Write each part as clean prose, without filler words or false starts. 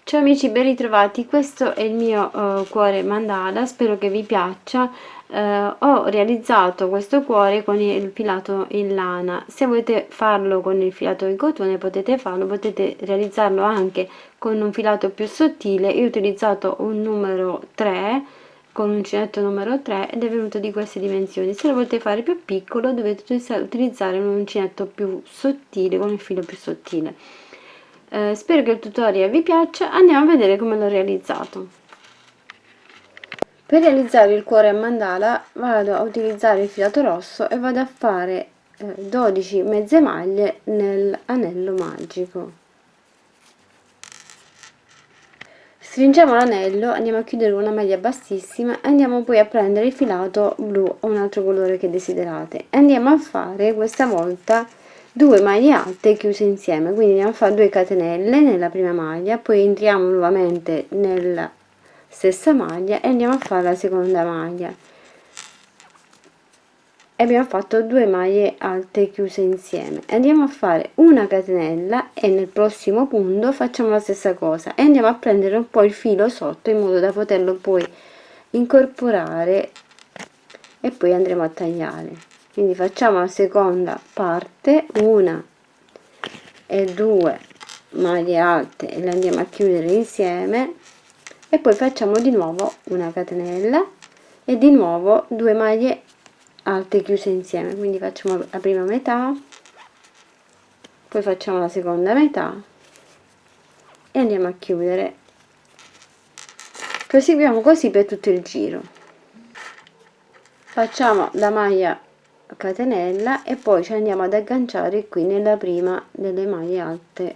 Ciao amici, ben ritrovati. Questo è il mio cuore mandala, spero che vi piaccia. Ho realizzato questo cuore con il filato in lana. Se volete farlo con il filato in cotone potete farlo, potete realizzarlo anche con un filato più sottile. Io ho utilizzato un numero 3 con uncinetto numero 3 ed è venuto di queste dimensioni. Se lo volete fare più piccolo dovete utilizzare un uncinetto più sottile, con il filo più sottile. Spero che il tutorial vi piaccia. Andiamo a vedere come l'ho realizzato. Per realizzare il cuore a mandala vado a utilizzare il filato rosso e vado a fare 12 mezze maglie nell'anello magico. Stringiamo l'anello, andiamo a chiudere una maglia bassissima e andiamo poi a prendere il filato blu o un altro colore che desiderate e andiamo a fare questa volta 2 maglie alte chiuse insieme, quindi andiamo a fare 2 catenelle nella prima maglia, poi entriamo nuovamente nella stessa maglia e andiamo a fare la seconda maglia e abbiamo fatto 2 maglie alte chiuse insieme. Andiamo a fare una catenella e nel prossimo punto facciamo la stessa cosa e andiamo a prendere un po' il filo sotto in modo da poterlo poi incorporare e poi andremo a tagliare. Quindi facciamo la seconda parte, 1 e 2 maglie alte e le andiamo a chiudere insieme e poi facciamo di nuovo una catenella e di nuovo 2 maglie alte chiuse insieme, quindi facciamo la prima metà, poi facciamo la seconda metà e andiamo a chiudere. Proseguiamo così per tutto il giro. Facciamo la maglia catenella e poi ci andiamo ad agganciare qui nella prima delle maglie alte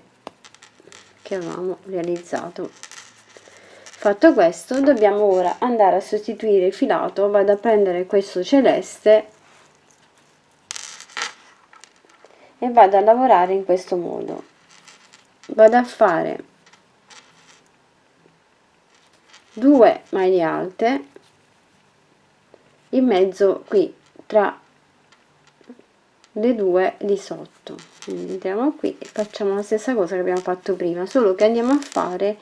che avevamo realizzato. Fatto questo, dobbiamo ora andare a sostituire il filato. Vado a prendere questo celeste e vado a lavorare in questo modo. Vado a fare 2 maglie alte in mezzo qui tra le due di sotto, quindi entriamo qui e facciamo la stessa cosa che abbiamo fatto prima, solo che andiamo a fare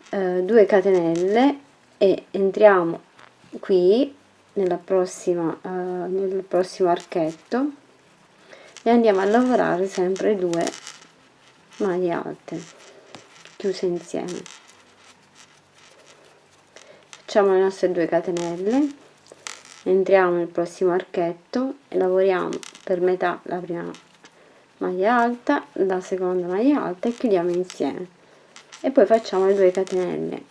2 catenelle e entriamo qui nel prossimo archetto e andiamo a lavorare sempre 2 maglie alte chiuse insieme. Facciamo le nostre 2 catenelle, entriamo nel prossimo archetto e lavoriamo per metà la prima maglia alta, la seconda maglia alta e chiudiamo insieme e poi facciamo le 2 catenelle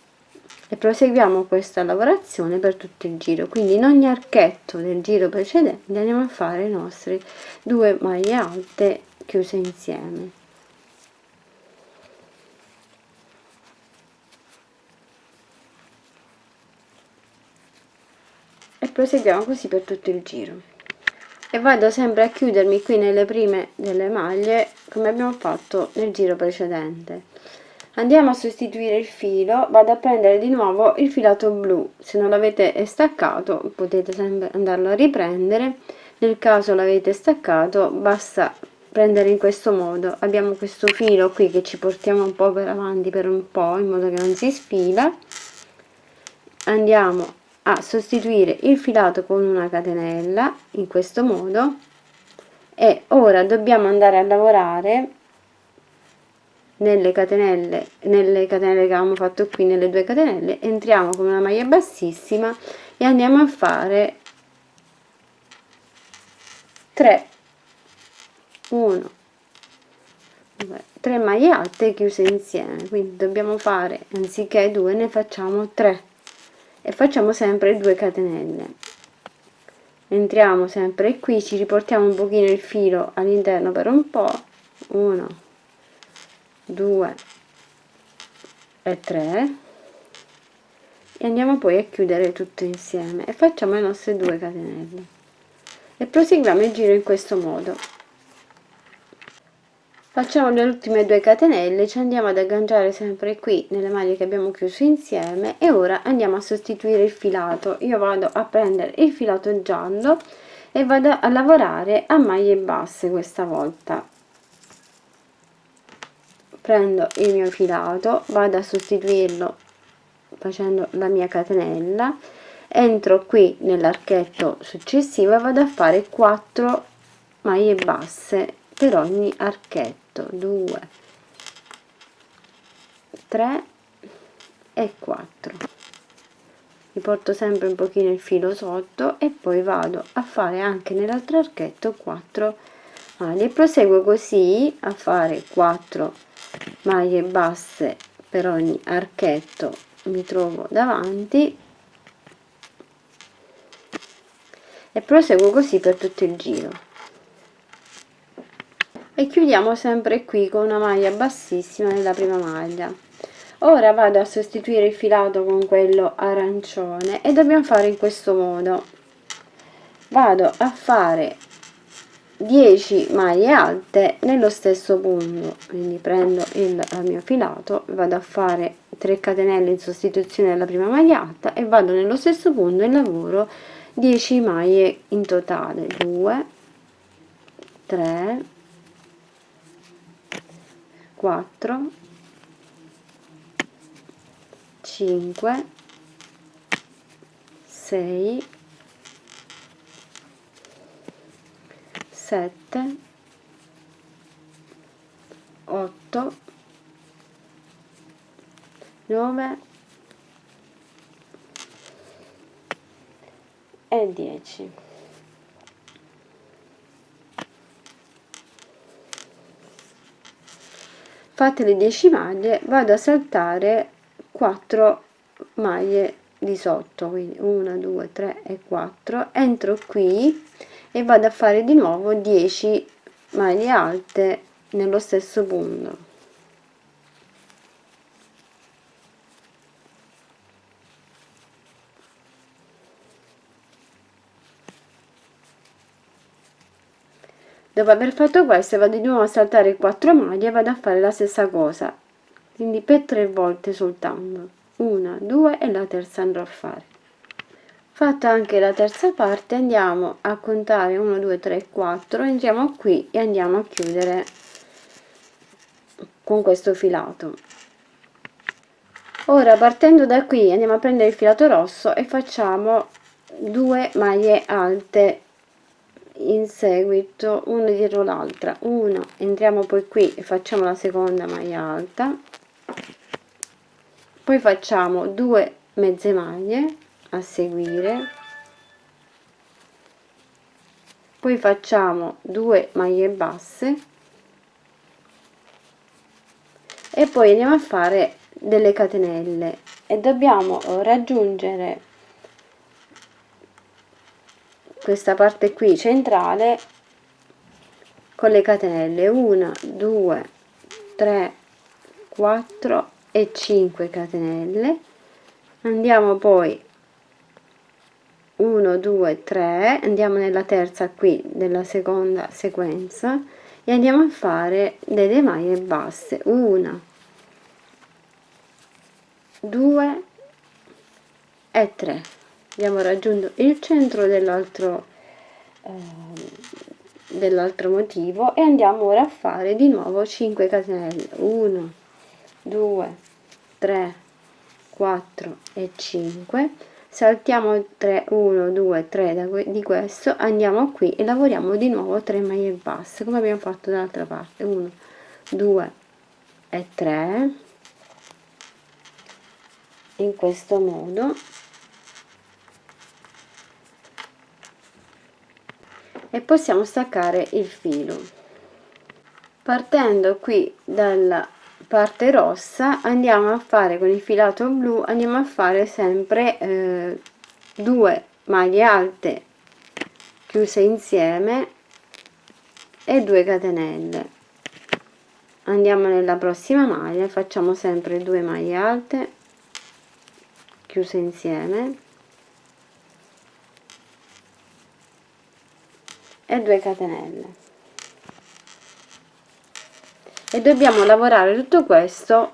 e proseguiamo questa lavorazione per tutto il giro. Quindi in ogni archetto del giro precedente andiamo a fare le nostre 2 maglie alte chiuse insieme. E proseguiamo così per tutto il giro e vado sempre a chiudermi qui nelle prime delle maglie come abbiamo fatto nel giro precedente. Andiamo a sostituire il filo, vado a prendere di nuovo il filato blu, se non l'avete staccato potete sempre andarlo a riprendere, nel caso l'avete staccato basta prendere in questo modo, abbiamo questo filo qui che ci portiamo un po' per avanti per un po' in modo che non si sfila, andiamo a sostituire il filato con una catenella in questo modo e ora dobbiamo andare a lavorare nelle catenelle che avevamo fatto qui, nelle 2 catenelle entriamo con una maglia bassissima e andiamo a fare 3 maglie alte chiuse insieme, quindi dobbiamo fare anziché 2 ne facciamo 3 e facciamo sempre 2 catenelle, entriamo sempre qui, ci riportiamo un pochino il filo all'interno per un po', 1 2 e 3 e andiamo poi a chiudere tutto insieme e facciamo le nostre 2 catenelle e proseguiamo il giro in questo modo. Facciamo le ultime 2 catenelle, ci andiamo ad agganciare sempre qui nelle maglie che abbiamo chiuso insieme e ora andiamo a sostituire il filato. Io vado a prendere il filato giallo e vado a lavorare a maglie basse questa volta. prendo il mio filato, vado a sostituirlo facendo la mia catenella, entro qui nell'archetto successivo e vado a fare 4 maglie basse per ogni archetto, 2, 3 e 4. Riporto sempre un pochino il filo sotto e poi vado a fare anche nell'altro archetto 4 maglie e proseguo così a fare 4 maglie basse per ogni archetto mi trovo davanti e proseguo così per tutto il giro e chiudiamo sempre qui con una maglia bassissima nella prima maglia. Ora vado a sostituire il filato con quello arancione e dobbiamo fare in questo modo: vado a fare 10 maglie alte nello stesso punto, quindi prendo il mio filato, vado a fare 3 catenelle in sostituzione della prima maglia alta e vado nello stesso punto e lavoro 10 maglie in totale, 2, 3, 4, 5, 6, 7, 8, 9 e 10. Fatte le 10 maglie vado a saltare 4 maglie di sotto, quindi 1, 2, 3 e 4, entro qui e vado a fare di nuovo 10 maglie alte nello stesso punto. Dopo aver fatto questo vado di nuovo a saltare 4 maglie e vado a fare la stessa cosa, quindi per 3 volte soltanto, 1, 2 e la terza andrò a fare. Fatta anche la terza parte andiamo a contare 1, 2, 3, 4, entriamo qui e andiamo a chiudere con questo filato. Ora partendo da qui andiamo a prendere il filato rosso e facciamo 2 maglie alte in seguito, una dietro l'altra, una, entriamo poi qui e facciamo la seconda maglia alta, poi facciamo 2 mezze maglie a seguire, poi facciamo 2 maglie basse e poi andiamo a fare delle catenelle e dobbiamo raggiungere questa parte qui centrale con le catenelle 1, 2, 3, 4 e 5 catenelle, andiamo poi 1, 2, 3, andiamo nella terza qui della seconda sequenza e andiamo a fare delle maglie basse, 1, 2 e 3. Abbiamo raggiunto il centro dell'altro motivo e andiamo ora a fare di nuovo 5 catenelle, 1, 2, 3, 4 e 5, saltiamo 3, 1, 2, 3 di questo, andiamo qui e lavoriamo di nuovo 3 maglie basse come abbiamo fatto dall'altra parte, 1, 2 e 3, in questo modo, e possiamo staccare il filo. Partendo qui dalla parte rossa andiamo a fare con il filato blu, andiamo a fare sempre 2 maglie alte chiuse insieme e 2 catenelle. Andiamo nella prossima maglia, facciamo sempre 2 maglie alte chiuse insieme e 2 catenelle. E dobbiamo lavorare tutto questo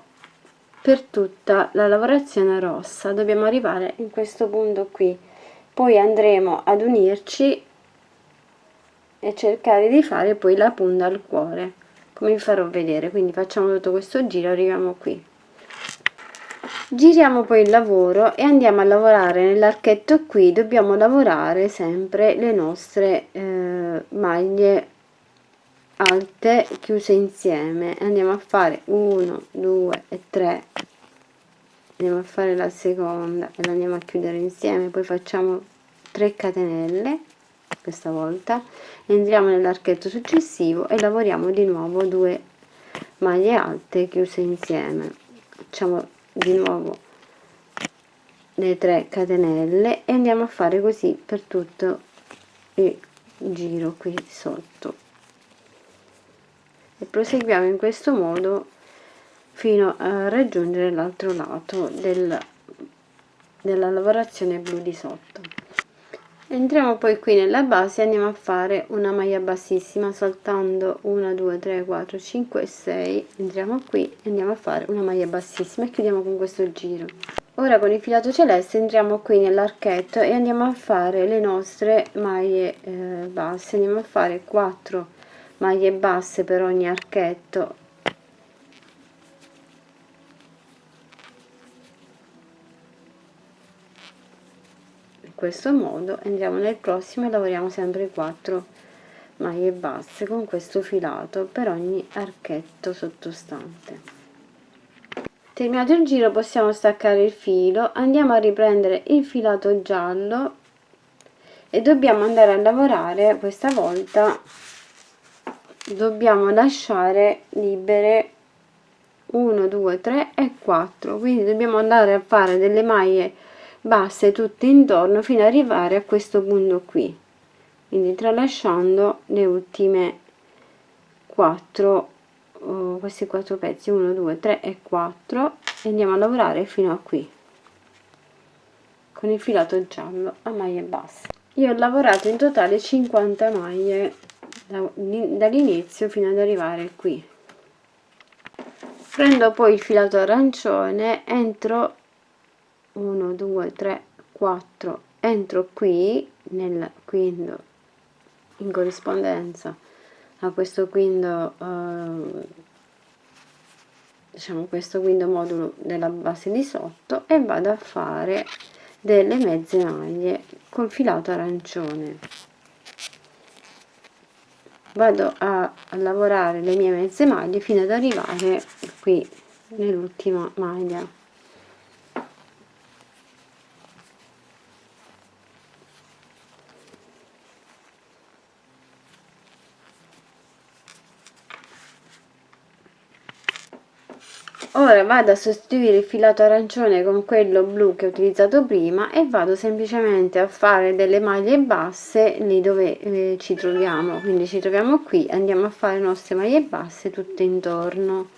per tutta la lavorazione rossa, dobbiamo arrivare in questo punto qui, poi andremo ad unirci e cercare di fare poi la punta al cuore. come vi farò vedere. Quindi facciamo tutto questo giro, arriviamo qui, giriamo poi il lavoro e andiamo a lavorare nell'archetto. Qui dobbiamo lavorare sempre le nostre maglie alte chiuse insieme. Andiamo a fare 1 2 e 3, andiamo a fare la seconda e la andiamo a chiudere insieme, poi facciamo 3 catenelle questa volta, entriamo nell'archetto successivo e lavoriamo di nuovo 2 maglie alte chiuse insieme. Facciamo di nuovo le 3 catenelle e andiamo a fare così per tutto il giro qui sotto, e proseguiamo in questo modo fino a raggiungere l'altro lato della lavorazione blu di sotto. Entriamo poi qui nella base e andiamo a fare una maglia bassissima saltando 1 2 3 4 5 6, entriamo qui e andiamo a fare una maglia bassissima e chiudiamo con questo giro. Ora con il filato celeste entriamo qui nell'archetto e andiamo a fare le nostre maglie basse. Andiamo a fare 4 maglie basse per ogni archetto, in questo modo. Andiamo nel prossimo e lavoriamo sempre 4 maglie basse con questo filato per ogni archetto sottostante. Terminato il giro possiamo staccare il filo, andiamo a riprendere il filato giallo e dobbiamo andare a lavorare. Questa volta dobbiamo lasciare libere 1 2 3 e 4, quindi dobbiamo andare a fare delle maglie basse tutte intorno fino ad arrivare a questo punto qui, quindi tralasciando le ultime 4 questi 4 pezzi, 1 2 3 e 4, e andiamo a lavorare fino a qui con il filato giallo a maglie basse. Io ho lavorato in totale 50 maglie dall'inizio fino ad arrivare qui. Prendo poi il filato arancione, entro 1 2 3 4, entro qui nel quinto in corrispondenza a questo quinto, diciamo questo quinto modulo della base di sotto, e vado a fare delle mezze maglie col filato arancione. Vado a lavorare le mie mezze maglie fino ad arrivare qui nell'ultima maglia. Ora vado a sostituire il filato arancione con quello blu che ho utilizzato prima e vado semplicemente a fare delle maglie basse lì dove ci troviamo. Quindi ci troviamo qui, andiamo a fare le nostre maglie basse tutte intorno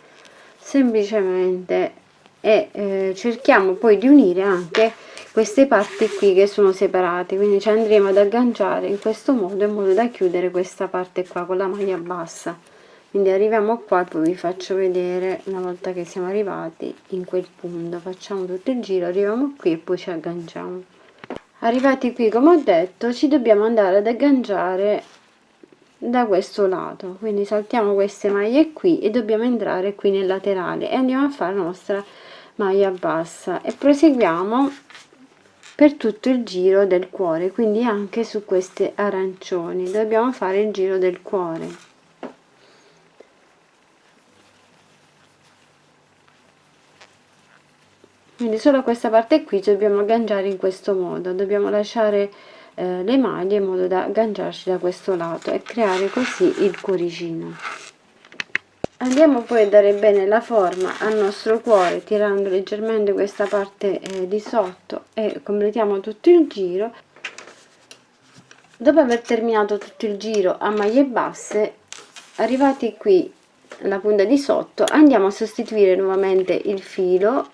semplicemente, e cerchiamo poi di unire anche queste parti qui che sono separate, quindi ci andremo ad agganciare in questo modo in modo da chiudere questa parte qua con la maglia bassa. Quindi arriviamo qua, poi vi faccio vedere una volta che siamo arrivati in quel punto. Facciamo tutto il giro, arriviamo qui e poi ci agganciamo. Arrivati qui, come ho detto, ci dobbiamo andare ad agganciare da questo lato, quindi saltiamo queste maglie qui e dobbiamo entrare qui nel laterale e andiamo a fare la nostra maglia bassa e proseguiamo per tutto il giro del cuore, quindi anche su queste arancioni dobbiamo fare il giro del cuore. Quindi solo questa parte qui dobbiamo agganciare in questo modo, dobbiamo lasciare le maglie in modo da agganciarci da questo lato e creare così il cuoricino. Andiamo poi a dare bene la forma al nostro cuore tirando leggermente questa parte di sotto e completiamo tutto il giro. Dopo aver terminato tutto il giro a maglie basse, arrivati qui alla punta di sotto, andiamo a sostituire nuovamente il filo,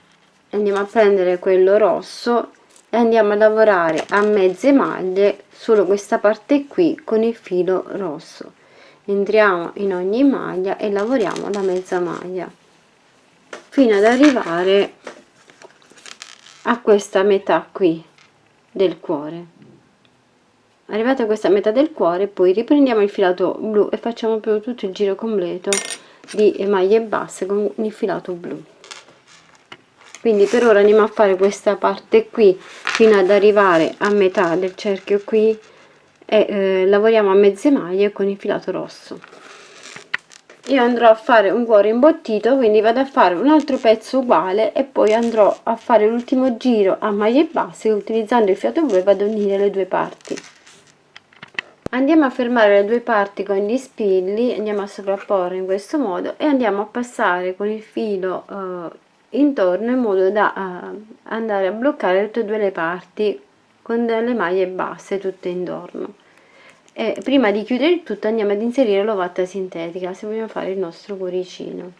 andiamo a prendere quello rosso e andiamo a lavorare a mezze maglie solo questa parte qui con il filo rosso. Entriamo in ogni maglia e lavoriamo la mezza maglia fino ad arrivare a questa metà qui del cuore. Arrivata a questa metà del cuore, poi riprendiamo il filato blu e facciamo proprio tutto il giro completo di maglie basse con il filato blu. Quindi per ora andiamo a fare questa parte qui fino ad arrivare a metà del cerchio qui e lavoriamo a mezze maglie con il filato rosso. Io andrò a fare un cuore imbottito, quindi vado a fare un altro pezzo uguale e poi andrò a fare l'ultimo giro a maglie basse utilizzando il filato blu e vado a unire le due parti. Andiamo a fermare le due parti con gli spilli, andiamo a sovrapporre in questo modo e andiamo a passare con il filo intorno in modo da andare a bloccare tutte e due le parti con delle maglie basse tutte intorno. E prima di chiudere il tutto andiamo ad inserire l'ovatta sintetica se vogliamo fare il nostro cuoricino.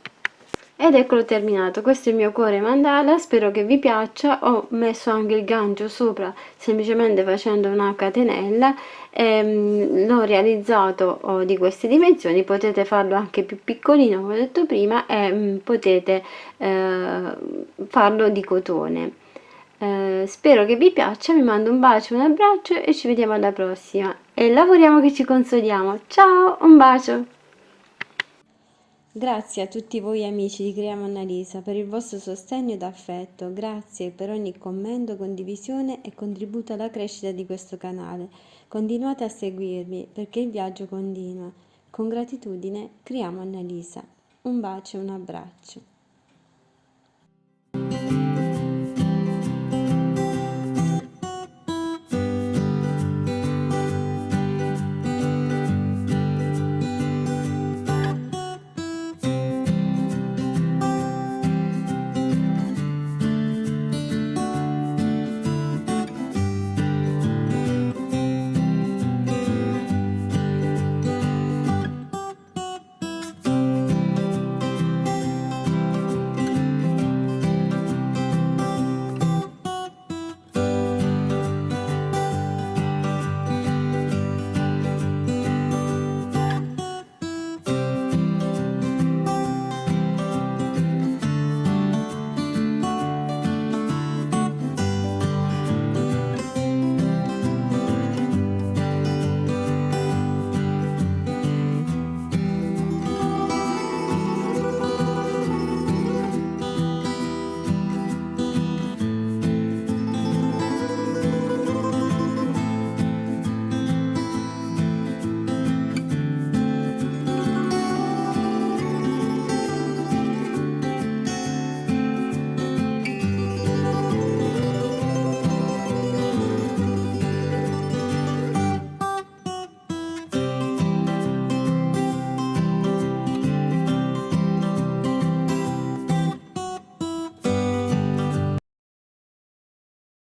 Ed eccolo terminato, questo è il mio cuore mandala, spero che vi piaccia. Ho messo anche il gancio sopra semplicemente facendo una catenella, l'ho realizzato di queste dimensioni, potete farlo anche più piccolino come ho detto prima e potete farlo di cotone. Spero che vi piaccia, vi mando un bacio, un abbraccio e ci vediamo alla prossima e lavoriamo che ci consoliamo. Ciao, un bacio! Grazie a tutti voi amici di Creiamo Annalisa per il vostro sostegno ed affetto, grazie per ogni commento, condivisione e contributo alla crescita di questo canale. Continuate a seguirmi perché il viaggio continua. Con gratitudine, Creiamo Annalisa. Un bacio e un abbraccio.